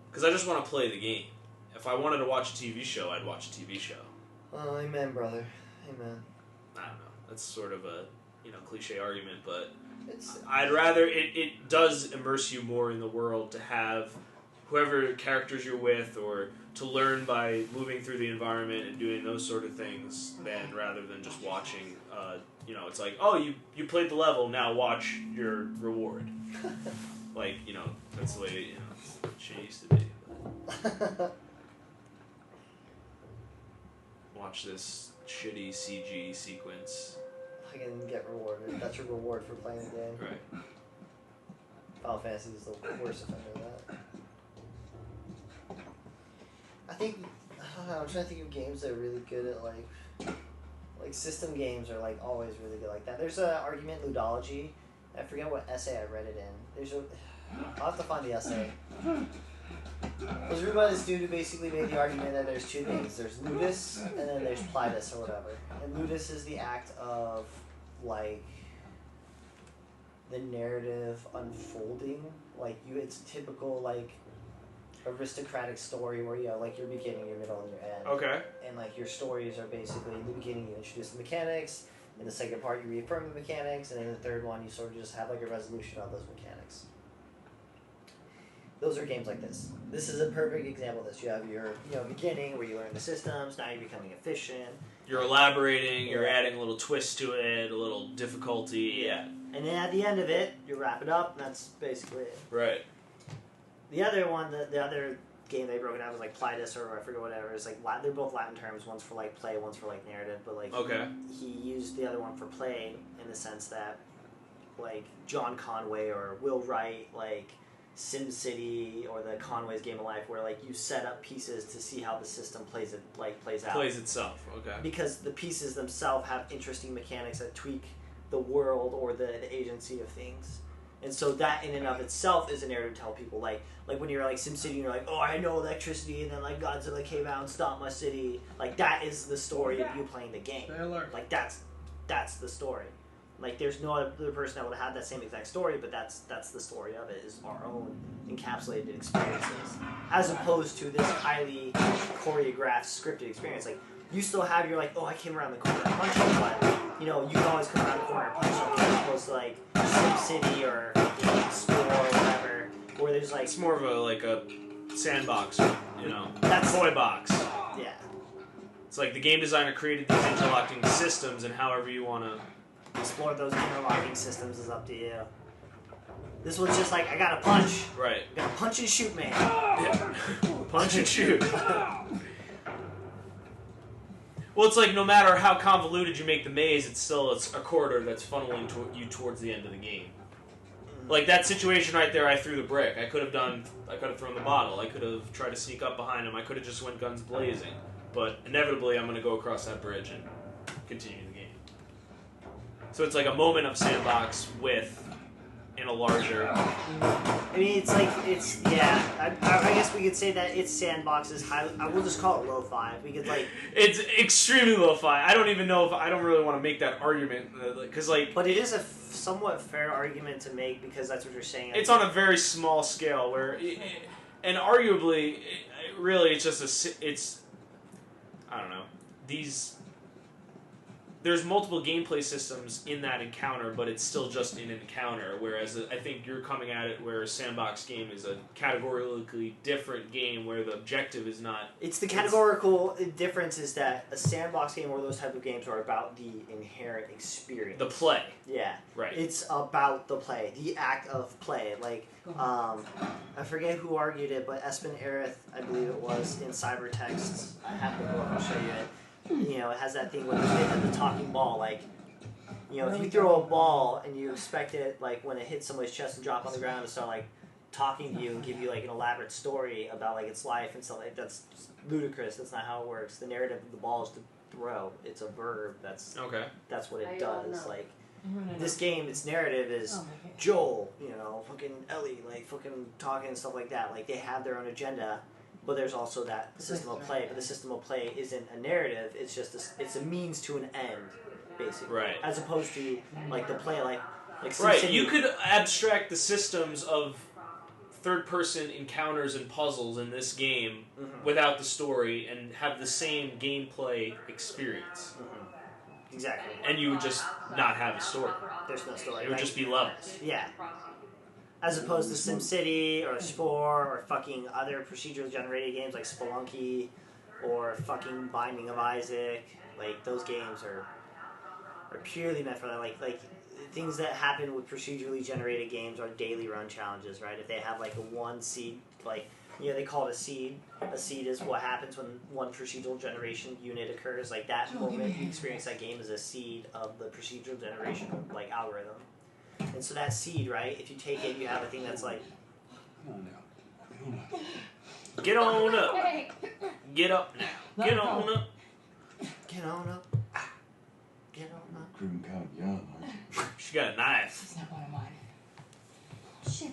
Because I just want to play the game. If I wanted to watch a TV show, I'd watch a TV show. Oh, amen, brother. Amen. I don't know. That's sort of a cliche argument, but It's I'd rather it does immerse you more in the world to have whoever characters you're with, or to learn by moving through the environment and doing those sort of things, than rather than just watching. It's like, oh, you played the level, now watch your reward. Like, that's the way shit used to be. But watch this shitty CG sequence. I can get rewarded. That's your reward for playing the game. Right. Final Fantasy is the worst offender of that. I think, I don't know, I'm trying to think of games that are really good at, like system games are, like, always really good like that. There's an argument in Ludology. I forget what essay I read it in. I'll have to find the essay. It was written by this dude who basically made the argument that there's two things. There's ludus, and then there's plitus, or whatever. And ludus is the act of, like, the narrative unfolding. Like, it's typical, like, aristocratic story where you have, like, your beginning, your middle, and your end. Okay. And, like, your stories are basically, in the beginning you introduce the mechanics, in the second part you reaffirm the mechanics, and in the third one you sort of just have, like, a resolution of those mechanics. Those are games like this. This is a perfect example of this. You have your beginning where you learn the systems, now you're becoming efficient. You're elaborating, you're adding a little twist to it, a little difficulty, yeah. And then at the end of it, you wrap it up, and that's basically it. Right. The other one, the other game they broke it out was like Plitus, or I forget whatever. It's like they're both Latin terms. One's for like play, one's for like narrative. But like he used the other one for play in the sense that like John Conway or Will Wright, like SimCity or the Conway's Game of Life, where like you set up pieces to see how the system plays out. Plays itself. Okay. Because the pieces themselves have interesting mechanics that tweak the world or the agency of things. And so that in and of itself is a narrative to tell people, like when you're like SimCity and you're like, oh, I had no electricity, and then like Godzilla came out and stopped my city. Like that is the story of you playing the game. Like that's the story. Like there's no other person that would have had that same exact story, but that's the story of it, is our own encapsulated experiences, as opposed to this highly choreographed, scripted experience. Like you still have your like, oh, I came around the corner and punched him, but you can always come around the corner and punch him, as opposed to like SimCity or Spore or whatever, where there's like it's more of a sandbox, that's toy box. Yeah. It's like the game designer created these interlocking systems, and however you want to explore those interlocking systems is up to you. This one's just like, I gotta punch. Right. I gotta punch and shoot, man. Yeah. Punch and shoot. Well, it's like no matter how convoluted you make the maze, it's a corridor that's funneling you towards the end of the game. Like that situation right there, I threw the brick. I could have thrown the bottle. I could have tried to sneak up behind him. I could have just went guns blazing. But inevitably, I'm going to go across that bridge and continue the game. So it's like a moment of sandbox in a larger... I mean, I guess we could say that its sandbox is high. I will just call it lo-fi. We could it's extremely lo-fi. I don't even know if I don't really want to make that argument because But it is a somewhat fair argument to make because that's what you're saying. It's on a very small scale and arguably, really, it's just it's I don't know. There's multiple gameplay systems in that encounter, but it's still just an encounter, whereas I think you're coming at it where a sandbox game is a categorically different game where the objective is not... It's the categorical difference is that a sandbox game or those type of games are about the inherent experience. The play. Yeah. Right. It's about the play, the act of play. Like, I forget who argued it, but Espen Erith, I believe it was, in Cybertexts, I have the book, I'll show you it. It has that thing with the talking ball. Like, if you throw a ball and you expect it, like, when it hits somebody's chest and drop on the ground to start, like, talking to you and give you, like, an elaborate story about, like, its life and stuff, like, that's ludicrous. That's not how it works. The narrative of the ball is to throw. It's a verb. That's what it does. Like, this game, its narrative is Joel, fucking Ellie, like, fucking talking and stuff like that. Like, they have their own agenda. But there's also that system of play. But the system of play isn't a narrative. It's just it's a means to an end, basically. Right. As opposed to like the play, like right. You could abstract the systems of third-person encounters and puzzles in this game Mm-hmm. without the story and have the same gameplay experience. Mm-hmm. Exactly. And you would just not have a story. There's no story. It would just be levels. Yeah. As opposed to SimCity or Spore or fucking other procedurally generated games like Spelunky or fucking Binding of Isaac. Like, those games are purely meant for that. Like things that happen with procedurally generated games are daily run challenges, right? If they have like a one seed, like, they call it a seed. A seed is what happens when one procedural generation unit occurs. Like, that moment you experience that game is a seed of the procedural generation like algorithm. And so that seed, right? If you take it, you have a thing that's like, Get on up. Get up now. Get on up. get on up, get on up. Proving kind of young, aren't you? She got a knife. It's not one of mine. Shit.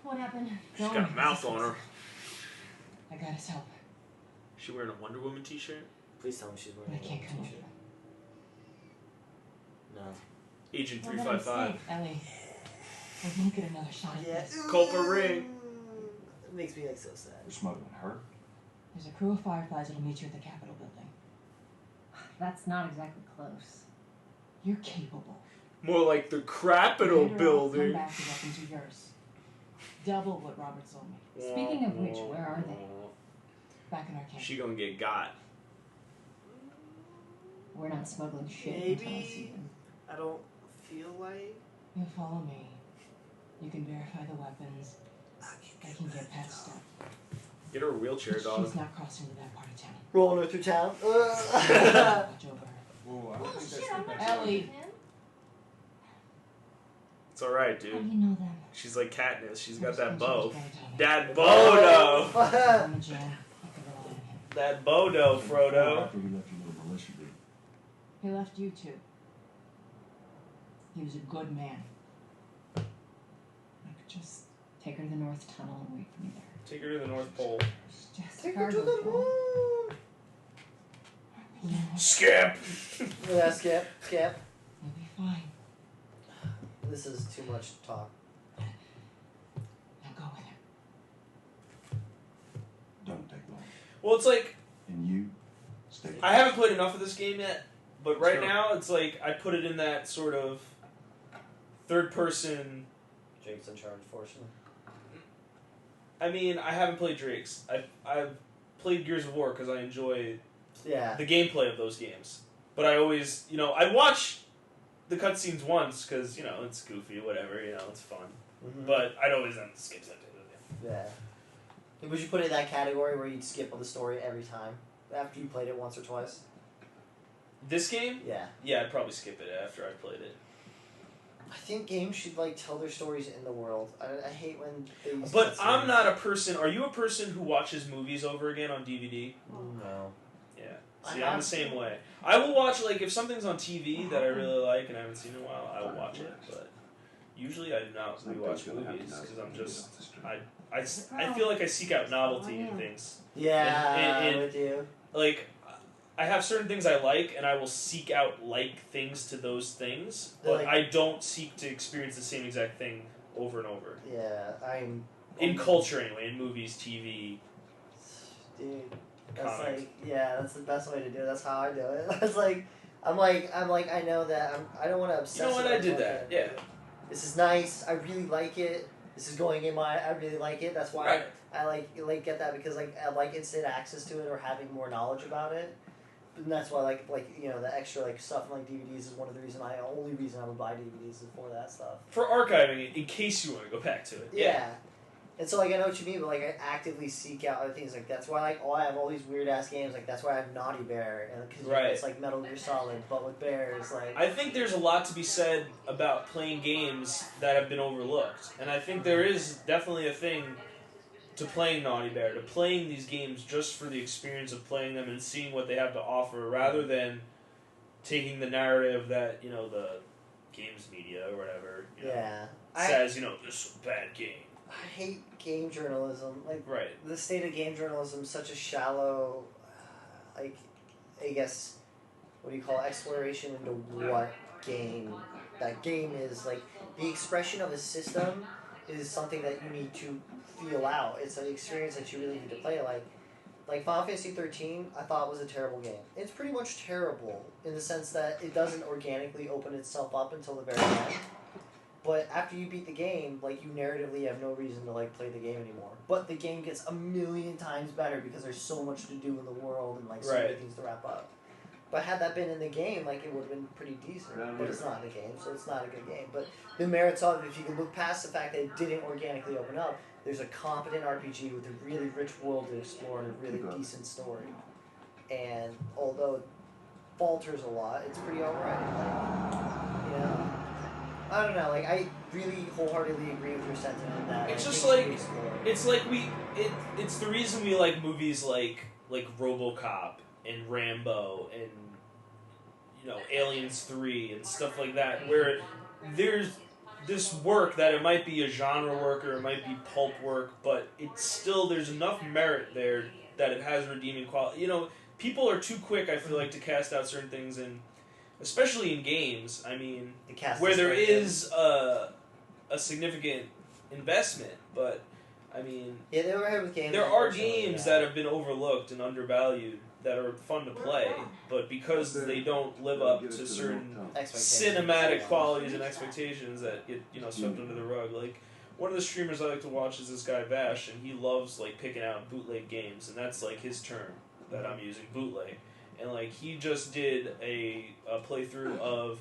What happened? She's got a mouth on her. I got his help. She wearing a Wonder Woman t-shirt? Please tell me she's But wearing I a can't come with t-shirt. you. No. Agent Well, let him 355. stay, Ellie. I won't get another shot at Yeah. this. Culpa ring. It makes me like so sad. You're smuggling her? There's a crew of Fireflies that'll meet you at the Capitol building. That's not exactly close. You're capable. More like the Capitol Come building. back, the weapons are yours. Double what Robert sold me. Speaking of which, where are they? Back in our camp. She gonna get got. We're not smuggling shit until I see Maybe. them. I don't feel like. You follow me. You can verify the weapons. I can get past stuff. Get her a wheelchair, But dog. she's not crossing to that part of town. Rolling her through town. Watch over her. Whoa, I don't think that's I'm good. not Ellie. It's alright, How do dude. you know them? She's like Katniss. She's got Most that things bow. you just gotta tell me. That Bodo. I'm a jam. I can rely on him. That Bodo, Frodo. After he left your little militia group. He left you too. He was a good man. I could just Take her to the North Tunnel and wait for me there. Take her to the North Pole. just Take her to cargo the fuel. moon. Skip! Yeah, skip. You'll be fine. This is too much talk. Now go with him. Don't take long. Well, it's like, And you, stay. I haven't played enough of this game yet, but right Sure. now it's like I put it in that sort of third person. Jake's in charge, fortunately. I mean, I haven't played Drake's. I've played Gears of War because I enjoy Yeah. the gameplay of those games. But I always, I watch the cutscenes once because, it's goofy or whatever, it's fun. Mhm. But I'd always then skip that. Yeah. Would you put it in that category where you'd skip on the story every time after you played it once or twice? This game? Yeah. Yeah, I'd probably skip it after I played it. I think games should tell their stories in the world. I hate when they use But cutscenes. I'm not a person. Are you a person who watches movies over again on DVD? No. Yeah. See, I'm the same way. I will watch, if something's on TV that I really like and I haven't seen in a while, I will watch it. But usually I do not rewatch movies because I'm just. I feel like I seek out novelty in things. Yeah, And- I'm with you. I have certain things I like, and I will seek out things to those things, but Like- I don't seek to experience the same exact thing over and over. Yeah, I'm. In culture, anyway, in movies, TV, Dude, that's comics. that's the best way to do it. That's how I do it. It's I'm like, I know that I don't want to obsess. You know what? about I did it. that. Yeah. This is nice. I really like it. This is going in my. I really like it. That's why Right. I like get that because I like instant access to it or having more knowledge about it. And that's why the extra stuff in DVDs is one of the only reason I would buy DVDs is for that stuff. For archiving it, in case you want to go back to it. Yeah. And so I know what you mean, but I actively seek out other things. That's why I have all these weird ass games. That's why I have Naughty Bear, and because Right. it's Metal Gear Solid, but with bears. I think there's a lot to be said about playing games that have been overlooked. And I think there is definitely a thing to playing Naughty Bear, to playing these games just for the experience of playing them and seeing what they have to offer, rather than taking the narrative that, the games media or whatever says, this is a bad game. I hate game journalism. Right. The state of game journalism is such a shallow, I guess, what do you call it, exploration into what game that game is. The expression of a system is something that you need to feel out. It's an experience that you really need to play. Like Final Fantasy 13, I thought was a terrible game. It's pretty much terrible in the sense that it doesn't organically open itself up until the very end. But after you beat the game, like, you narratively have no reason to, like, play the game anymore. But the game gets a million times better because there's so much to do in the world and, like, so many things to wrap up. But had that been in the game, like, it would have been pretty decent. But it's not in the game, so it's not a good game. But the merits of it, if you can look past the fact that it didn't organically open up, there's a competent RPG with a really rich world to explore and a really decent story. And although it falters a lot, it's pretty alright. Like, you know? I don't know, like, I really wholeheartedly agree with your sentiment that It's I just think like, we explore. it's like it's the reason we like movies like RoboCop and Rambo and, you know, Aliens 3 and stuff like that, where there's this work that it might be a genre work or it might be pulp work, but it's still, there's enough merit there that it has redeeming quality. You know, people are too quick, I feel like, to cast out certain things, and especially in games, I mean, where there is a significant investment, but, I mean, yeah, they were ahead with games. there are games that have been overlooked and undervalued that are fun to play, but because they don't live up to certain cinematic qualities and expectations that get, you know, swept under the rug. Like, one of the streamers I like to watch is this guy Vash, and he loves, like, picking out bootleg games, and that's, like, his term that I'm using, bootleg. And, like, he just did a playthrough of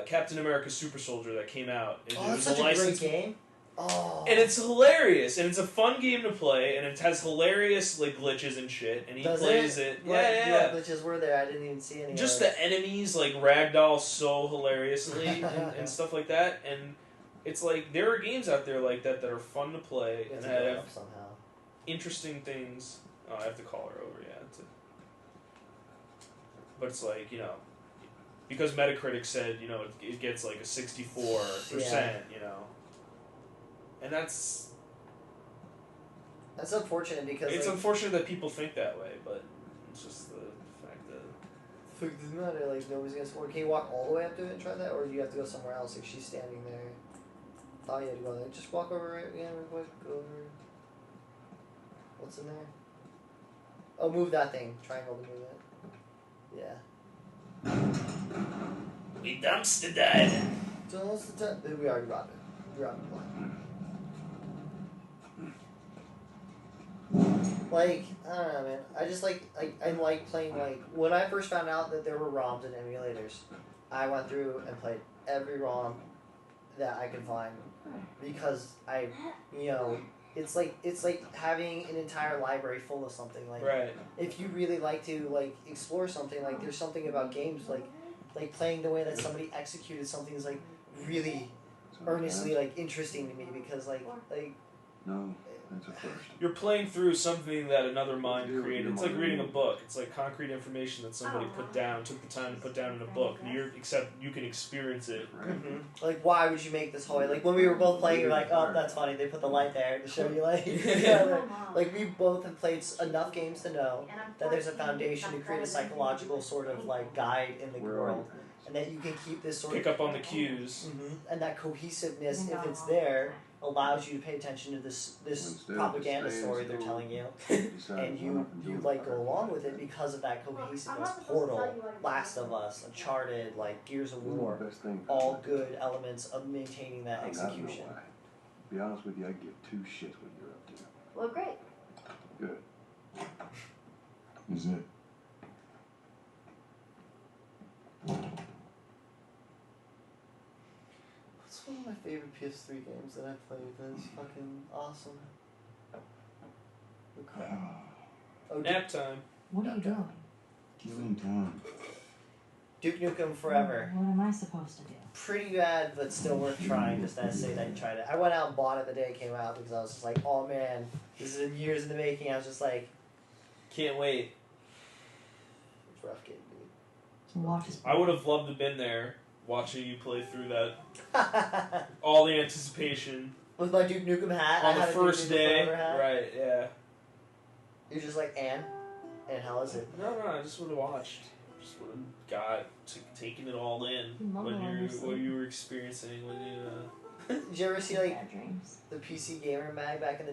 Captain America Super Soldier that came out. And oh, that's such a great game. Oh. And it's hilarious, and it's a fun game to play, and it has hilarious, like, glitches and shit, and he plays it. Yeah. What glitches were there? I didn't even see any. Just the enemies, like, ragdoll so hilariously and stuff like that, and it's like, there are games out there like that that are fun to play and have interesting things. Oh, I have to call her over, yeah. But it's like, you know, because Metacritic said, you know, it gets like a 64%, you know. And that's unfortunate because it's like, unfortunate that people think that way, but it's just the fact that it doesn't matter. Like, nobody's gonna score. Can you walk all the way up to it and try that, or do you have to go somewhere else? Like, she's standing there. Thought you had to go there. Just walk over right. Yeah, real quick. Go over. What's in there? Oh, move that thing. Triangle to move it. Yeah. we dumpster dive. We already robbed it. We robbed it. Like, I don't know, man. I just like I like playing, like, when I first found out that there were ROMs and emulators, I went through and played every ROM that I could find because I, you know, it's like having an entire library full of something. Like, if you really like to, like, explore something, like, there's something about games, like playing the way that somebody executed something is, like, really earnestly, like, interesting to me because, like no. That's a first. You're playing through something that another mind created. It's like reading a book. It's like concrete information that somebody put down, took the time to put down in a book. Except you can experience it. Mm-hmm. Like, why would you make this hallway? Like, when we were both playing, you're like, oh, that's funny. They put the light there to show you, like, like, we both have played enough games to know that there's a foundation to create a psychological sort of, like, guide in the world. And that you can keep this sort Pick of... up on the cues. Mm-hmm. And that cohesiveness, if it's there, allows you to pay attention to this propaganda story they're telling you. And you like, go along with it because of that cohesiveness. Portal, Last of Us, Uncharted, like, Gears of War. All good elements of maintaining that execution. To be honest with you, I give two shits what you're up to. Well, great. Good. Is it? What's one of my favorite PS3 games that I played that's fucking awesome? Oh, Nap time. What are you doing? Killing time. Duke Nukem Forever. What am I supposed to do? Pretty bad, but still worth trying, just to say that you tried it. I went out and bought it the day it came out because I was just like, oh man, this has been years in the making. I was just like, can't wait. It's a rough game, dude. I would have loved to have been there watching you play through that. All the anticipation. With my Duke Nukem hat. On the first day. Right, yeah. You're just like, and how is it? No, I just would have watched. Just would have got taken it all in what you were experiencing when you Did you ever see like Bad dreams. the PC Gamer mag back in the